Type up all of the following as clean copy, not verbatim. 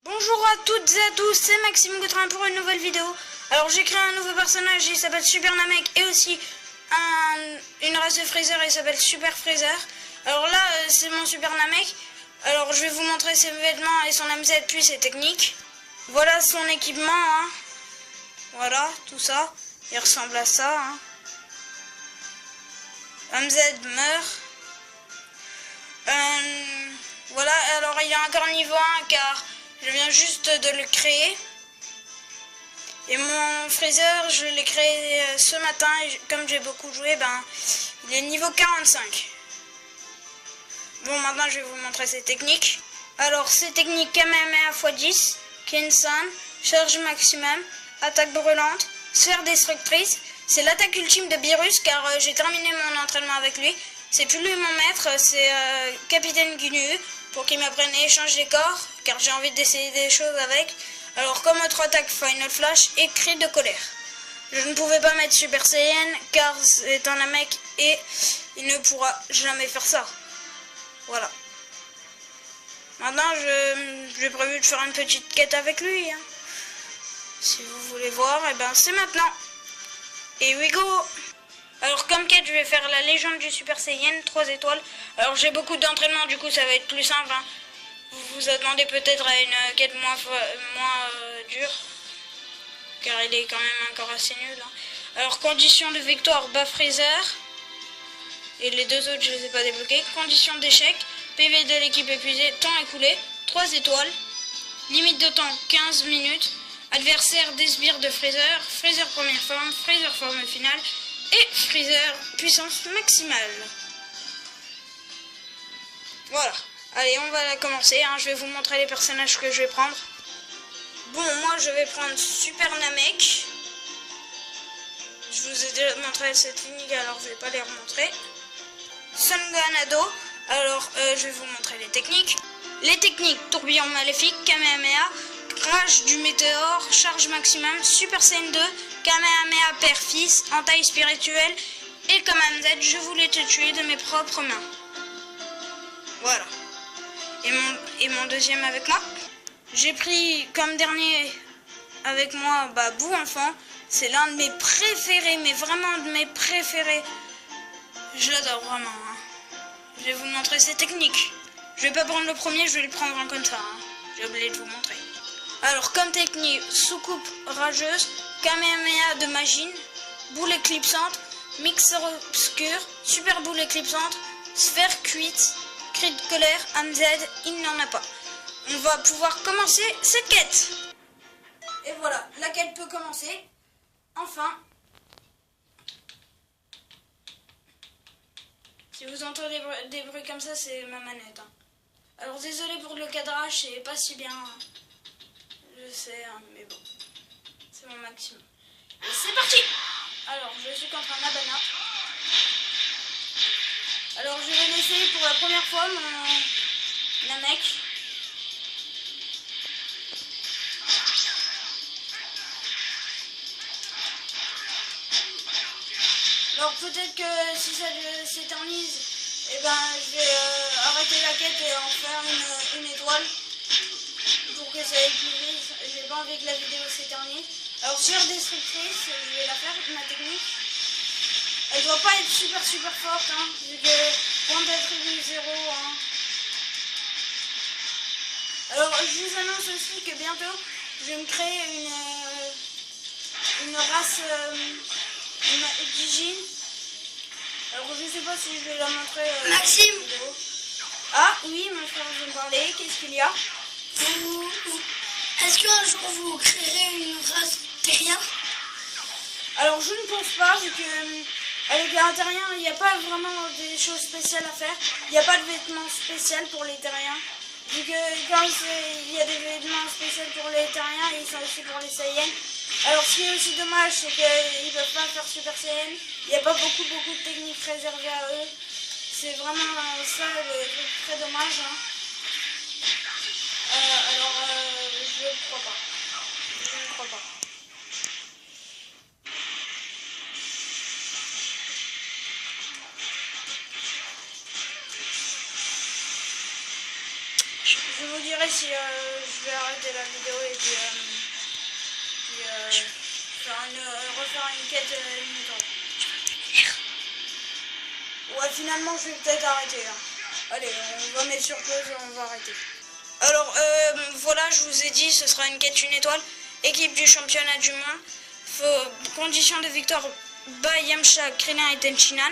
Bonjour à toutes et à tous, c'est Maxime Gautrin pour une nouvelle vidéo. Alors j'ai créé un nouveau personnage, il s'appelle Super Namek et aussi une race de Freezer, il s'appelle Super Freezer. Alors là c'est mon Super Namek. Alors je vais vous montrer ses vêtements et son MZ puis ses techniques. Voilà son équipement, hein. Voilà tout ça, il ressemble à ça, hein. MZ meurt. Voilà, alors il est encore niveau 1 car je viens juste de le créer. Et mon Freezer, je l'ai créé ce matin et comme j'ai beaucoup joué, il est niveau 45. Bon, maintenant je vais vous montrer ses techniques. Alors, ses techniques Kamehameha x10, Kinsan, charge maximum, attaque brûlante, sphère destructrice. C'est l'attaque ultime de Beerus car j'ai terminé mon entraînement avec lui. C'est plus lui mon maître, c'est Capitaine Gnu pour qu'il m'apprenne à échanger les corps car j'ai envie d'essayer des choses avec. Alors comme autre attaque Final Flash et cri de colère. Je ne pouvais pas mettre Super Saiyan car c'est un Namek et il ne pourra jamais faire ça. Voilà. Maintenant j'ai prévu de faire une petite quête avec lui, hein. Si vous voulez voir, c'est maintenant. Et we go. Alors comme quête je vais faire la légende du Super Saiyan 3 étoiles. Alors j'ai beaucoup d'entraînement, du coup ça va être plus simple, hein. Vous vous attendez peut-être à une quête moins dure, car il est quand même encore assez nul, hein. Alors condition de victoire bas Freezer, et les deux autres je les ai pas débloqués. Condition d'échec, PV de l'équipe épuisé, temps écoulé, 3 étoiles, limite de temps 15 minutes, adversaire des sbires de Freezer, Freezer première forme, Freezer forme finale, et Freezer puissance maximale. Voilà. Allez, on va commencer, hein. Je vais vous montrer les personnages que je vais prendre. Bon, moi je vais prendre Super Namek. Je vous ai déjà montré cette technique, alors je vais pas les remontrer. Son Ganado. Alors je vais vous montrer les techniques. Les techniques tourbillon maléfique, Kamehameha, crash du météore, charge maximum, Super Saiyan 2, Kamehameha père-fils, entaille spirituelle et comme MZ, je voulais te tuer de mes propres mains. Voilà. Et mon deuxième avec moi. J'ai pris comme dernier avec moi Bou Enfant. C'est l'un de mes préférés, mais vraiment de mes préférés. Je l'adore vraiment, hein. Je vais vous montrer ses techniques. Je vais pas prendre le premier, je vais le prendre en comme ça, hein. J'ai oublié de vous montrer. Alors comme technique, soucoupe rageuse, Kamehameha de Magine, boule éclipsante, mixeur obscur, super boule éclipsante, sphère cuite, cri de colère, MZ, il n'en a pas. On va pouvoir commencer cette quête. Et voilà, la quête peut commencer. Enfin. Si vous entendez des bruits comme ça, c'est ma manette, hein. Alors désolé pour le cadrage, c'est pas si bien, hein. Je sais, hein, mais bon. C'est mon maximum. Et c'est parti. Alors, je suis contre un Abana. Alors je vais laisser pour la première fois mon Namek. Alors peut-être que si ça s'éternise, je vais arrêter la quête et en faire une étoile pour que ça épuise. J'ai pas envie que la vidéo s'éternise. Alors sphère destructrice, je vais la faire, ma technique. Elle doit pas être super forte, hein, vu que point d'attribut 0, hein. Alors je vous annonce aussi que bientôt je vais me créer une race d'hygiène. Alors je sais pas si je vais la montrer Maxime. vidéo. Ah oui, mon frère vient me parler, qu'est-ce qu'il y a? Est-ce qu'un jour vous créerez une race terrien? Alors je ne pense pas, vu que avec les terriens, il n'y a pas vraiment des choses spéciales à faire. Il n'y a pas de vêtements spéciaux pour les terriens. Vu que quand il y a des vêtements spéciaux pour les terriens, ils sont aussi pour les Saiyans. Alors ce qui est aussi dommage, c'est qu'ils ne peuvent pas faire Super Saiyan. Il n'y a pas beaucoup de techniques réservées à eux. C'est vraiment ça le truc très dommage, hein. Je ne crois pas. Je ne crois pas. Je vous dirai si je vais arrêter arrêter la vidéo et puis refaire une quête une étoile. Ouais, finalement, je vais peut-être arrêter. Hein. Allez, on va mettre sur pause et on va arrêter. Alors, voilà, je vous ai dit, ce sera une quête une étoile. Équipe du championnat du monde. Condition de victoire, by Yamcha, Krillin et Tenshinhan.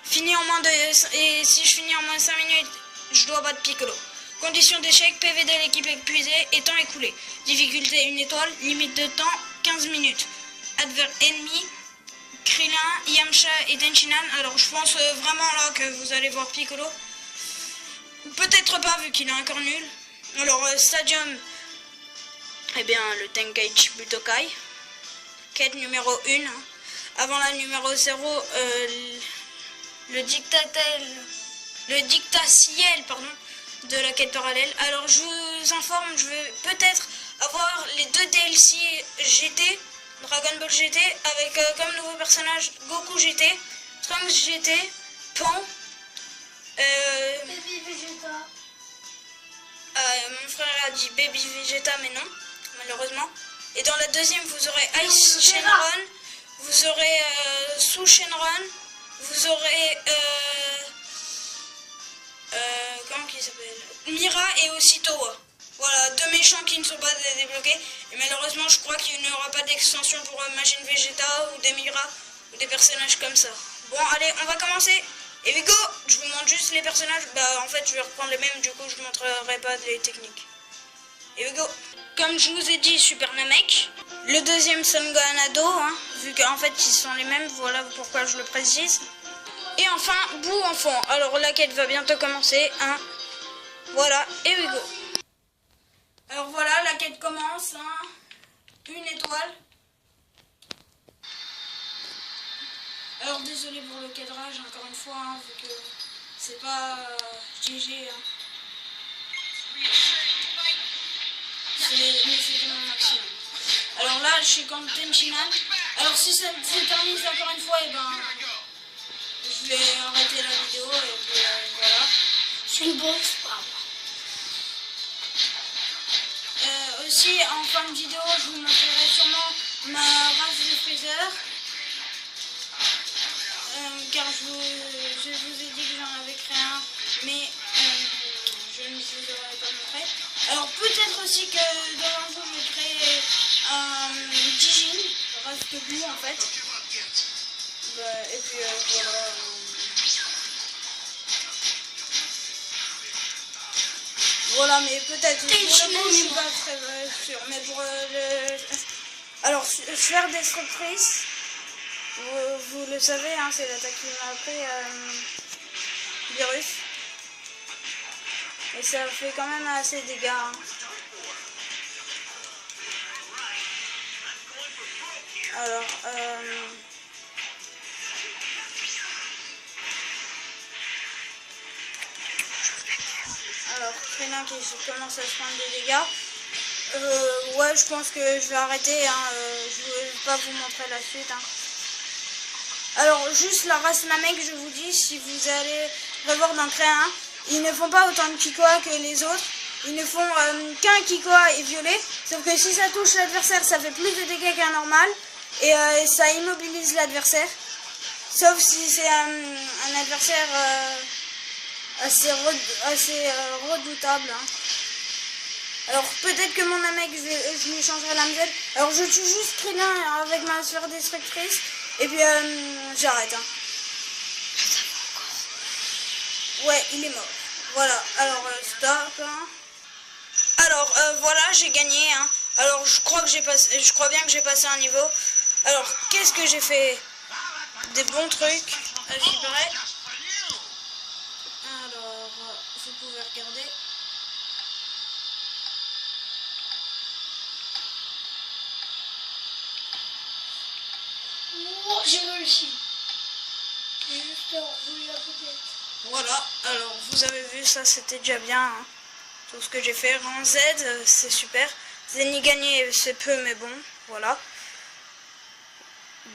Fini en moins de... Et si je finis en moins de 5 minutes, je dois battre Piccolo. Condition d'échec, PV de l'équipe épuisée et temps écoulé. Difficulté une étoile, limite de temps 15 minutes. Ennemi, Krillin, Yamcha et Tenshinhan. Alors je pense vraiment là que vous allez voir Piccolo. Peut-être pas vu qu'il est encore nul. Alors Stadium, eh bien le Tenkaichi Butokai. Quête numéro 1. Avant la numéro 0, le dictatiel pardon, de la quête parallèle. Alors je vous informe, je vais peut-être avoir les 2 DLC GT, Dragon Ball GT, avec comme nouveau personnage Goku GT, Trunks GT, Pan, Baby Vegeta. mon frère a dit Baby Vegeta mais non, malheureusement. Et dans la deuxième vous aurez Ice Shenron, vous aurez Su Shenron, vous aurez comment qu'il s'appelle, Mira et aussi Towa. Voilà, 2 méchants qui ne sont pas débloqués. Et malheureusement, je crois qu'il n'y aura pas d'extension pour Majin Vegeta ou des Mira ou des personnages comme ça. Bon, allez, on va commencer. Et we go. Je vous montre juste les personnages. Bah, en fait, je vais reprendre les mêmes. Du coup, je ne montrerai pas les techniques. Et we go. Comme je vous ai dit, Super Namek. Le deuxième, Son Gohan Ado. Hein, vu qu'en fait, ils sont les mêmes. Voilà pourquoi je le précise. Et enfin, Boo Enfant. Alors, la quête va bientôt commencer. Hein. Voilà, et we go. Alors voilà, la quête commence, hein. Une étoile. Alors désolé pour le cadrage, encore une fois, hein, vu que c'est pas GG. Hein. Mais c'est mon maximum. Alors là, je suis contre Tenshinhan. Alors si ça s'éternise encore une fois, et ben je vais arrêter la vidéo et puis voilà. C'est une box. Aussi, en fin de vidéo, je vous montrerai sûrement ma race de Freezer. Car je vous ai dit que j'en avais créé un, mais je ne vous aurais pas montré. Alors peut-être aussi que dans un jour, je vais créer un Dijin, race de Boo en fait. Et puis voilà. Voilà, mais peut-être pour le coup, je suis pas très sûr. Mais pour le... Alors, Sphère Destructrice, vous le savez, hein, c'est l'attaque qui m'a appris Virus. Et ça fait quand même assez de dégâts. Hein. Alors, Krillin qui commence à se prendre des dégâts. Ouais, je pense que je vais arrêter. Hein. Je ne vais pas vous montrer la suite. Hein. Alors, juste la race Namek, je vous dis, si vous allez revoir dans créer un, ils ne font pas autant de Kikoa que les autres. Ils ne font qu'un Kikoa et violet. Sauf que si ça touche l'adversaire, ça fait plus de dégâts qu'un normal. Et ça immobilise l'adversaire. Sauf si c'est un adversaire... assez redoutable. Hein. Alors peut-être que mon Namek, je lui changerai la musette. Alors je tue juste Krillin avec ma sphère destructrice. Et puis j'arrête. Hein. Ouais, il est mort. Voilà, alors stop. Hein. Alors voilà, j'ai gagné. Hein. Alors je crois bien que j'ai passé un niveau. Alors qu'est-ce que j'ai fait? Des bons trucs, à ce qui paraît. Alors, vous pouvez regarder. Oh, j'ai réussi. J'ai juste enroulé la poupette. Voilà, alors vous avez vu, ça c'était déjà bien. Hein. Tout ce que j'ai fait. Rang Z, c'est super. Zeni gagné, c'est peu, mais bon, voilà.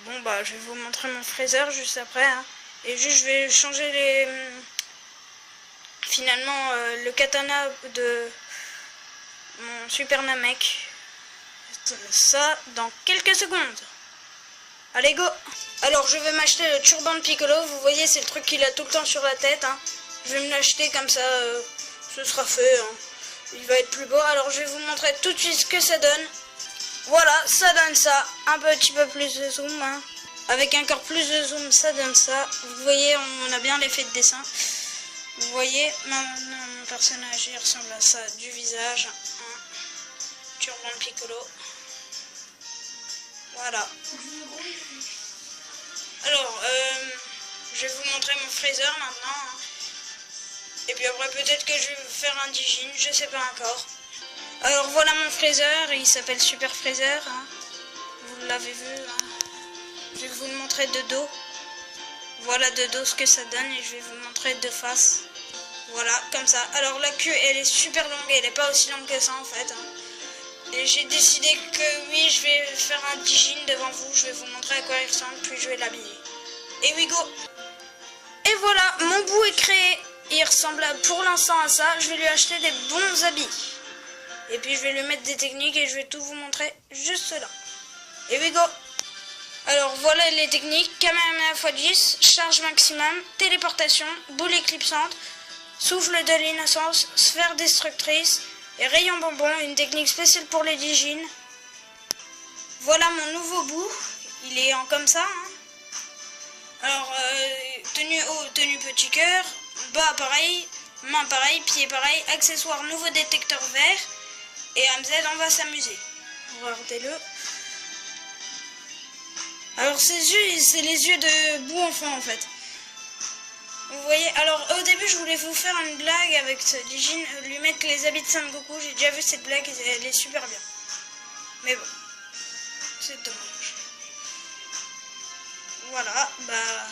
Bon, bah, je vais vous montrer mon Freezer juste après. Hein. Et juste, je vais changer les... Finalement, le katana mon Super Namek. Ça dans quelques secondes. Allez, go! Alors, je vais m'acheter le turban de Piccolo. Vous voyez, c'est le truc qu'il a tout le temps sur la tête. Hein. Je vais me l'acheter comme ça, ce sera fait. Hein. Il va être plus beau. Alors, je vais vous montrer tout de suite ce que ça donne. Voilà, ça donne ça. Un petit peu plus de zoom. Hein. Avec encore plus de zoom, ça donne ça. Vous voyez, on a bien l'effet de dessin. Vous voyez, maintenant, mon personnage, il ressemble à ça du visage. Hein. Turban de Piccolo. Voilà. Alors, je vais vous montrer mon fraiseur maintenant. Hein. Et puis après, peut-être que je vais faire un digine, je sais pas encore. Alors voilà mon fraiseur, il s'appelle Super Fraiseur. Hein. Vous l'avez vu. Hein. Je vais vous le montrer de dos. Voilà de dos ce que ça donne et je vais vous montrer de face. Voilà, comme ça. Alors la queue, elle est super longue, elle n'est pas aussi longue que ça en fait. Hein. Et j'ai décidé que oui, je vais faire un digine devant vous. Je vais vous montrer à quoi il ressemble, puis je vais l'habiller. Et oui, go! Et voilà, mon bout est créé. Il ressemble pour l'instant à ça. Je vais lui acheter des bons habits. Et puis je vais lui mettre des techniques et je vais tout vous montrer juste là. Et oui, go! Alors voilà les techniques. Kamehameha x10, charge maximum, téléportation, boule éclipsante, souffle de l'innocence, sphère destructrice et rayon bonbon, une technique spéciale pour les digines. Voilà mon nouveau bout. Il est en comme ça. Hein. Alors, tenue haut, tenue petit cœur, bas pareil, main pareil, pied pareil, accessoire nouveau détecteur vert, et AMZ, on va s'amuser. Regardez-le. Alors ses yeux, c'est les yeux de bout enfant en fait. Vous voyez, alors au début je voulais vous faire une blague avec ce digine, lui mettre les habits de Sangoku, j'ai déjà vu cette blague, elle est super bien. Mais bon, c'est dommage. Voilà, bah...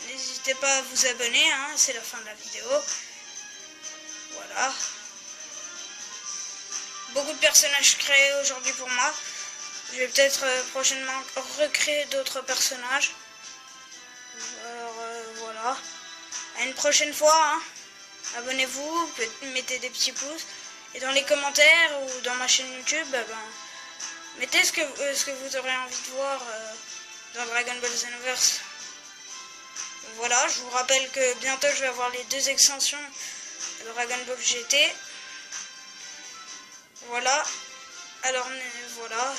N'hésitez pas à vous abonner, hein, c'est la fin de la vidéo. Voilà. Beaucoup de personnages créés aujourd'hui pour moi. Je vais peut-être prochainement recréer d'autres personnages. Alors voilà. À une prochaine fois. Hein. Abonnez-vous, mettez des petits pouces. Et dans les commentaires ou dans ma chaîne YouTube, mettez ce que vous aurez envie de voir dans Dragon Ball Xenoverse. Voilà, je vous rappelle que bientôt je vais avoir les 2 extensions de Dragon Ball GT. Voilà. Alors voilà,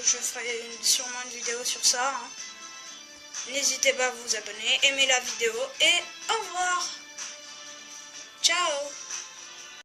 je ferai sûrement une vidéo sur ça. Hein. N'hésitez pas à vous abonner, aimer la vidéo et au revoir. Ciao.